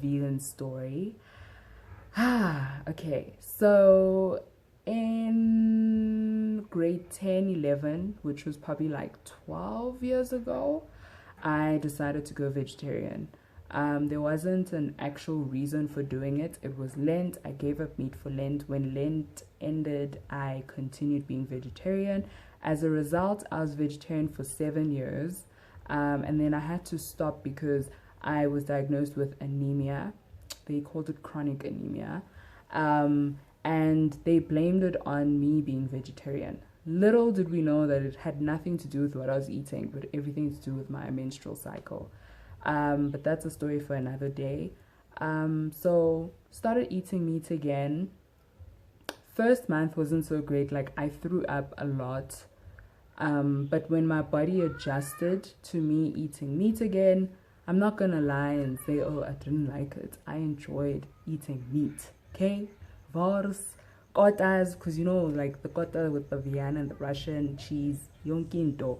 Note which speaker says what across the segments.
Speaker 1: vegan story. Okay, so in grade 10, 11, which was probably like 12 years ago, I decided to go vegetarian. There wasn't an actual reason for doing it. It was Lent. I gave up meat for Lent. When Lent ended, I continued being vegetarian. As a result, I was vegetarian for 7 years. And then I had to stop because I was diagnosed with anemia. They called it chronic anemia. And they blamed it on me being vegetarian. Little did we know that it had nothing to do with what I was eating, but everything to do with my menstrual cycle. But that's a story for another day. So started eating meat again. First month wasn't so great. Like I threw up a lot. But when my body adjusted to me eating meat again, I'm not gonna lie and say, oh, I didn't like it. I enjoyed eating meat. Okay? Vars, kotas, because you know, like the kota with the Vienna and the Russian cheese, yonkinto.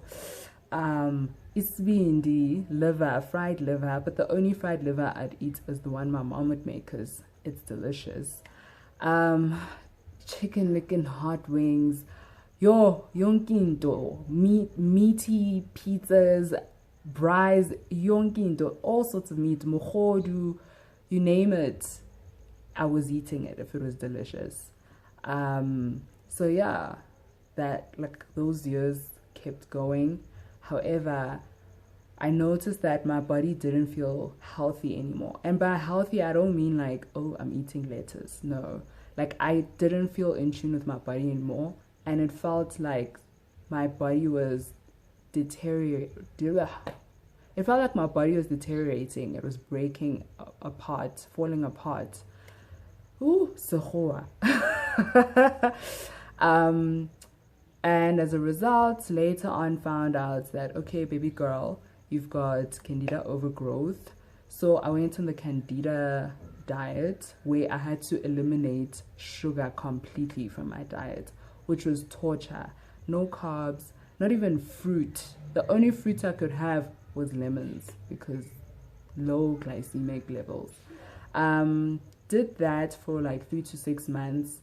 Speaker 1: Isbindi, liver, fried liver, but the only fried liver I'd eat is the one my mom would make because it's delicious. Chicken licking hot wings, yonkinto, meaty pizzas, braais, yonkinto, all sorts of meat, mochodu, you name it. I was eating it if it was delicious. So yeah, that like those years kept going. However, I noticed that my body didn't feel healthy anymore. And by healthy, I don't mean like, oh, I'm eating lettuce. No, like I didn't feel in tune with my body anymore. And it felt like my body was deteriorating. It felt like my body was deteriorating. It was breaking apart, falling apart. Ooh, Sehoa. And as a result, later on found out that, okay, baby girl, you've got candida overgrowth. So I went on the candida diet where I had to eliminate sugar completely from my diet, which was torture. No carbs, not even fruit. The only fruit I could have was lemons because low glycemic levels. Did that for like 3 to 6 months.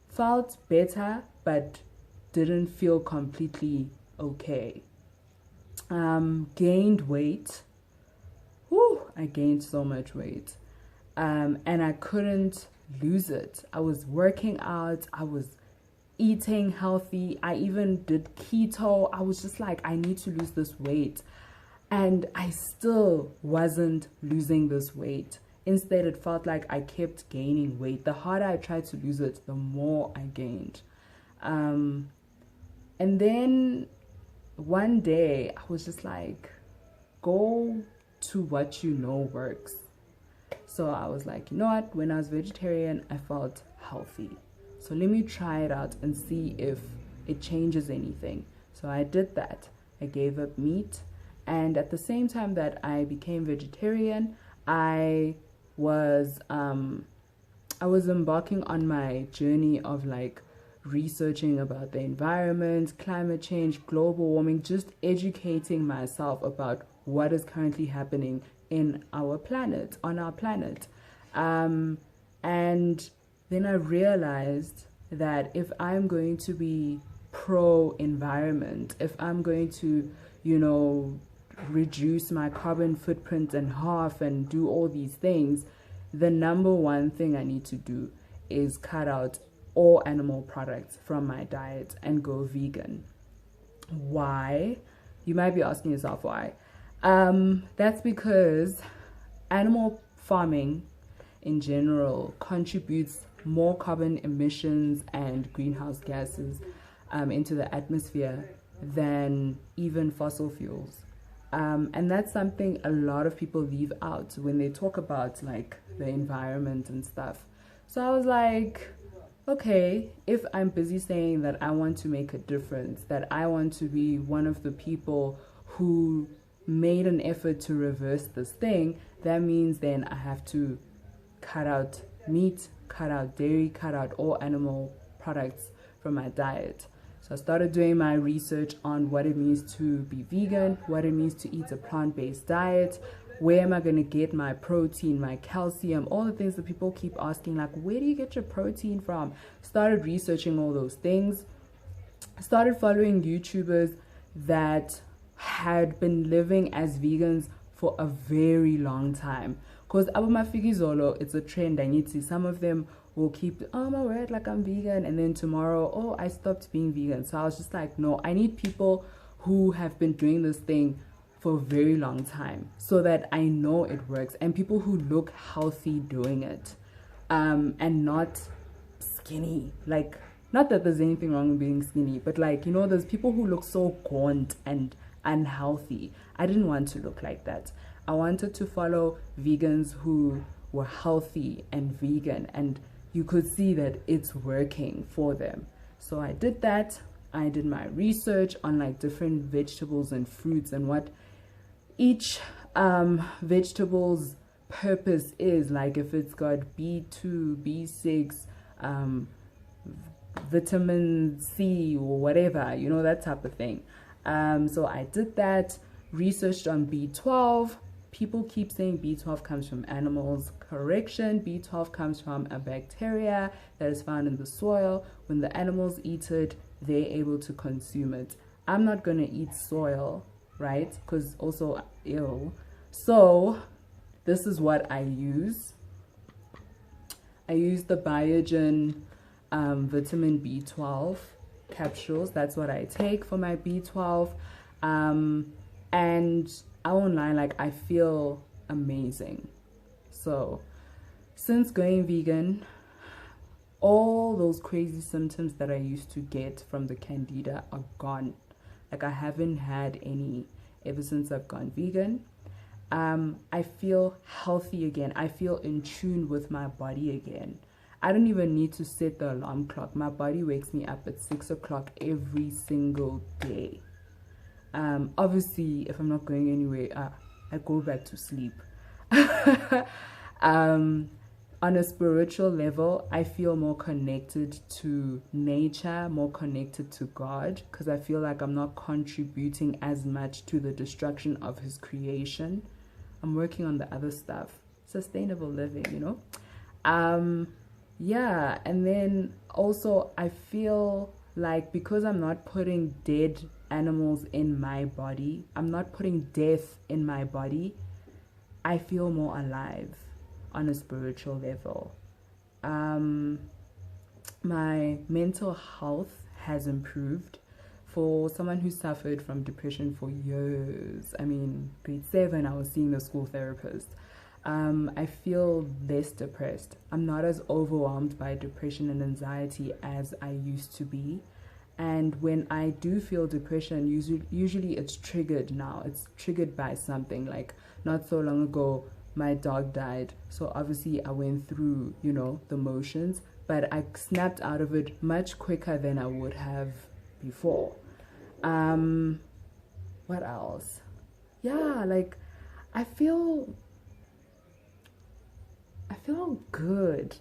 Speaker 1: Felt better, but didn't feel completely okay. Gained weight. Whew, I gained so much weight. And I couldn't lose it. I was working out. I was eating healthy. I even did keto. I was just like, I need to lose this weight. And I still wasn't losing this weight. Instead, it felt like I kept gaining weight. The harder I tried to lose it, the more I gained. And then one day, I was just like, go to what you know works. So I was like, you know what? When I was vegetarian, I felt healthy. So let me try it out and see if it changes anything. So I did that. I gave up meat. And at the same time that I became vegetarian, I was embarking on my journey of like researching about the environment, climate change, global warming, just educating myself about what is currently happening in our planet, on our planet. And then I realized that if I'm going to be pro-environment, if I'm going to, you know, reduce my carbon footprint in half and do all these things, the number one thing I need to do is cut out all animal products from my diet and go vegan. Why? You might be asking yourself why. That's because animal farming in general contributes more carbon emissions and greenhouse gases into the atmosphere than even fossil fuels. And that's something a lot of people leave out when they talk about like the environment and stuff. So I was like, okay, if I'm busy saying that I want to make a difference, that I want to be one of the people who made an effort to reverse this thing, that means then I have to cut out meat, cut out dairy, cut out all animal products from my diet. So I started doing my research on what it means to be vegan, what it means to eat a plant-based diet, where am I going to get my protein, my calcium, all the things that people keep asking, like, where do you get your protein from? Started researching all those things. Started following YouTubers that had been living as vegans for a very long time. Because it's a trend. I need to see some of them will keep, oh my word, like I'm vegan, and then tomorrow, oh, I stopped being vegan. So I was just like, no, I need people who have been doing this thing for a very long time so that I know it works, and people who look healthy doing it, and not skinny. Like, not that there's anything wrong with being skinny, but like, you know, there's people who look so gaunt and unhealthy. I didn't want to look like that. I wanted to follow vegans who were healthy and vegan, and you could see that it's working for them. So I did that. I did my research on like different vegetables and fruits and what each vegetable's purpose is, like if it's got B2, B6, vitamin C or whatever, you know, that type of thing. So I did that, researched on B12. People keep saying B12 comes from animals. Correction, B12 comes from a bacteria that is found in the soil. When the animals eat it, they're able to consume it. I'm not going to eat soil, right? Because also, ew. So this is what I use. I use the Biogen vitamin B12 capsules. That's what I take for my B12. And I won't lie, like I feel amazing. So since going vegan, all those crazy symptoms that I used to get from the candida are gone. Like I haven't had any ever since I've gone vegan. I feel healthy again. I feel in tune with my body again. I don't even need to set the alarm clock. My body wakes me up at 6 o'clock every single day. Obviously, if I'm not going anywhere, I go back to sleep. On a spiritual level, I feel more connected to nature, more connected to God, because I feel like I'm not contributing as much to the destruction of his creation. I'm working on the other stuff, sustainable living, you know. Yeah, and then also I feel like because I'm not putting dead animals in my body, I'm not putting death in my body, I feel more alive on a spiritual level. My mental health has improved. For someone who suffered from depression for years, I mean, grade 7, I was seeing the school therapist. I feel less depressed. I'm not as overwhelmed by depression and anxiety as I used to be. And when I do feel depression, usually it's triggered now. It's triggered by something. Like not so long ago, my dog died. So obviously I went through, you know, the motions, but I snapped out of it much quicker than I would have before. What else? Yeah, like I feel good.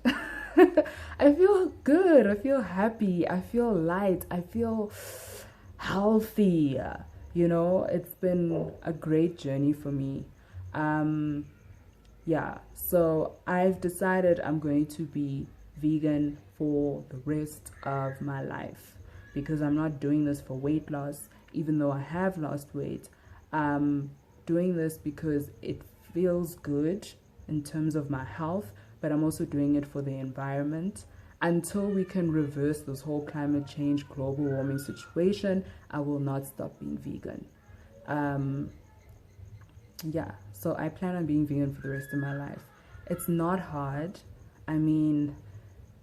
Speaker 1: I feel good. I feel happy. I feel light. I feel healthy. You know, it's been a great journey for me. Yeah, so I've decided I'm going to be vegan for the rest of my life because I'm not doing this for weight loss, even though I have lost weight. I'm doing this because it feels good in terms of my health, but I'm also doing it for the environment. Until we can reverse this whole climate change, global warming situation, I will not stop being vegan. Yeah, so I plan on being vegan for the rest of my life. It's not hard. I mean,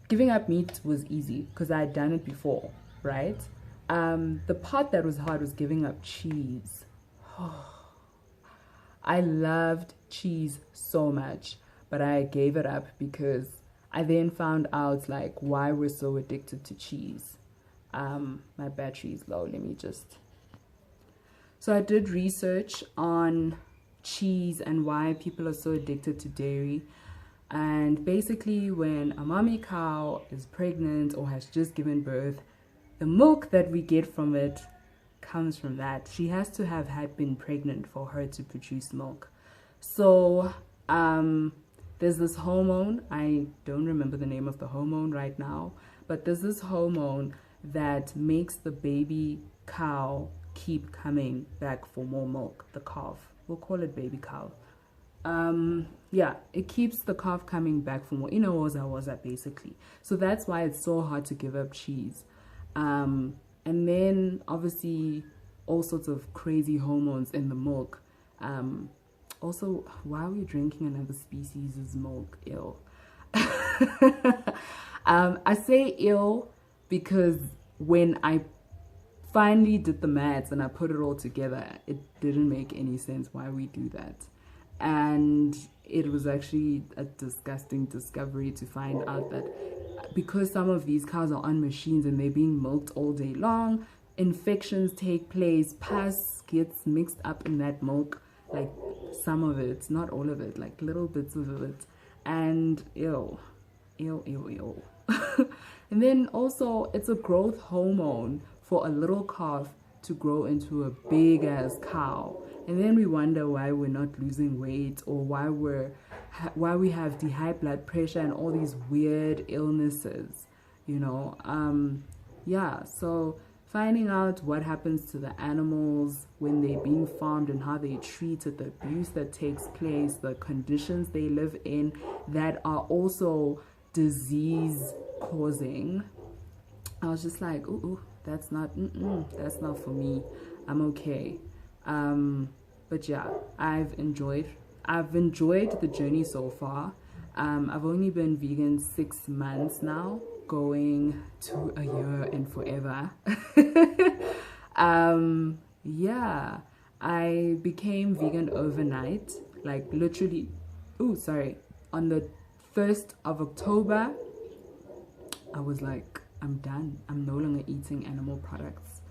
Speaker 1: giving up meat was easy because I had done it before, right? The part that was hard was giving up cheese. I loved cheese so much, but I gave it up because I then found out like why we're so addicted to cheese. My battery is low. Let me just... So I did research on cheese and why people are so addicted to dairy. And basically when a mommy cow is pregnant or has just given birth, the milk that we get from it comes from that. She has to have had been pregnant for her to produce milk. So there's this hormone. I don't remember the name of the hormone right now, but there's this hormone that makes the baby cow keep coming back for more milk. The calf, we'll call it baby cow. Yeah, it keeps the calf coming back for more. Ina basically. So that's why it's so hard to give up cheese. And then obviously all sorts of crazy hormones in the milk. Also, why are we drinking another species' milk? Ill. I say ill because when I finally did the maths and I put it all together, it didn't make any sense why we do that. And it was actually a disgusting discovery to find out that because some of these cows are on machines and they're being milked all day long, infections take place, pus gets mixed up in that milk, like some of it, not all of it, like little bits of it, and ew. And then also it's a growth hormone for a little calf to grow into a big ass cow. And then we wonder why we're not losing weight, or why we have high blood pressure and all these weird illnesses, yeah. So finding out what happens to the animals when they're being farmed and how they're treated, the abuse that takes place, the conditions they live in that are also disease causing. I was just like, ooh, that's not for me. I'm okay. But yeah, I've enjoyed the journey so far. I've only been vegan 6 months now, going to a year and forever. Yeah, I became vegan overnight, like literally, on the 1st of October, I was like, I'm done. I'm no longer eating animal products.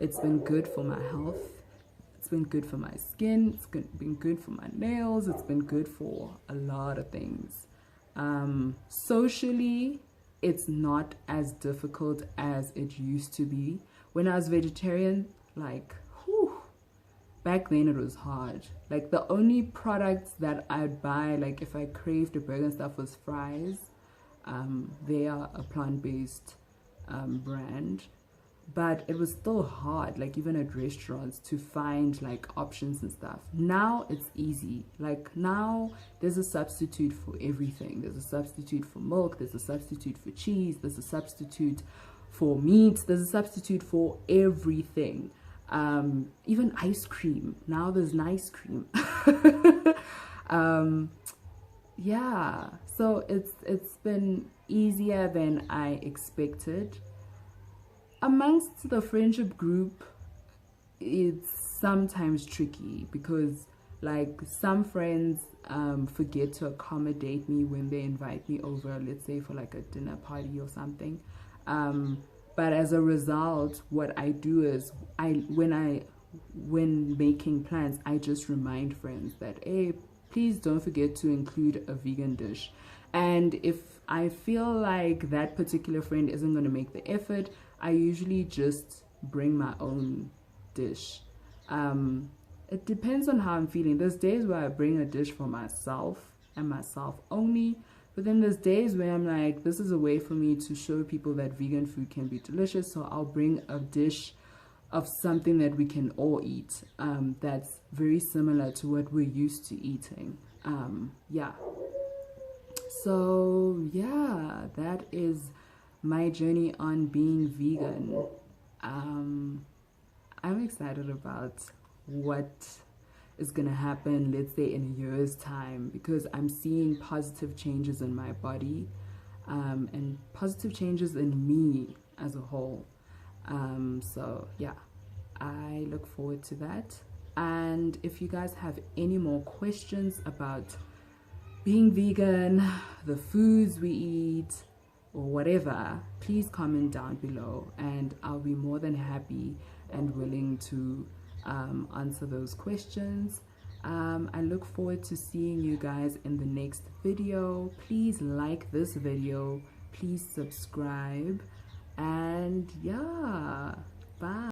Speaker 1: It's been good for my health. It's been good for my skin. It's been good for my nails. It's been good for a lot of things. Socially, it's not as difficult as it used to be. When I was vegetarian, back then it was hard. Like the only products that I'd buy, like if I craved a burger and stuff, was fries. They are a plant-based brand, but it was still hard, like even at restaurants, to find like options and stuff. Now it's easy. Like now there's a substitute for everything. There's a substitute for milk, there's a substitute for cheese, there's a substitute for meat, there's a substitute for everything. Even ice cream. Now there's an ice cream. Yeah, so it's been easier than I expected. Amongst the friendship group, it's sometimes tricky because like some friends forget to accommodate me when they invite me over, let's say for like a dinner party or something. But as a result, what I do is when making plans, I just remind friends that, hey, please don't forget to include a vegan dish. And if I feel like that particular friend isn't going to make the effort, I usually just bring my own dish. It depends on how I'm feeling. There's days where I bring a dish for myself and myself only, but then there's days where I'm like, this is a way for me to show people that vegan food can be delicious, so I'll bring a dish of something that we can all eat, that's very similar to what we're used to eating. Yeah. So yeah, that is my journey on being vegan. I'm excited about what is gonna happen, let's say in a year's time, because I'm seeing positive changes in my body, and positive changes in me as a whole. So yeah, I look forward to that. And if you guys have any more questions about being vegan, the foods we eat, or whatever, please comment down below and I'll be more than happy and willing to answer those questions. I look forward to seeing you guys in the next video. Please like this video, please subscribe, and yeah, bye.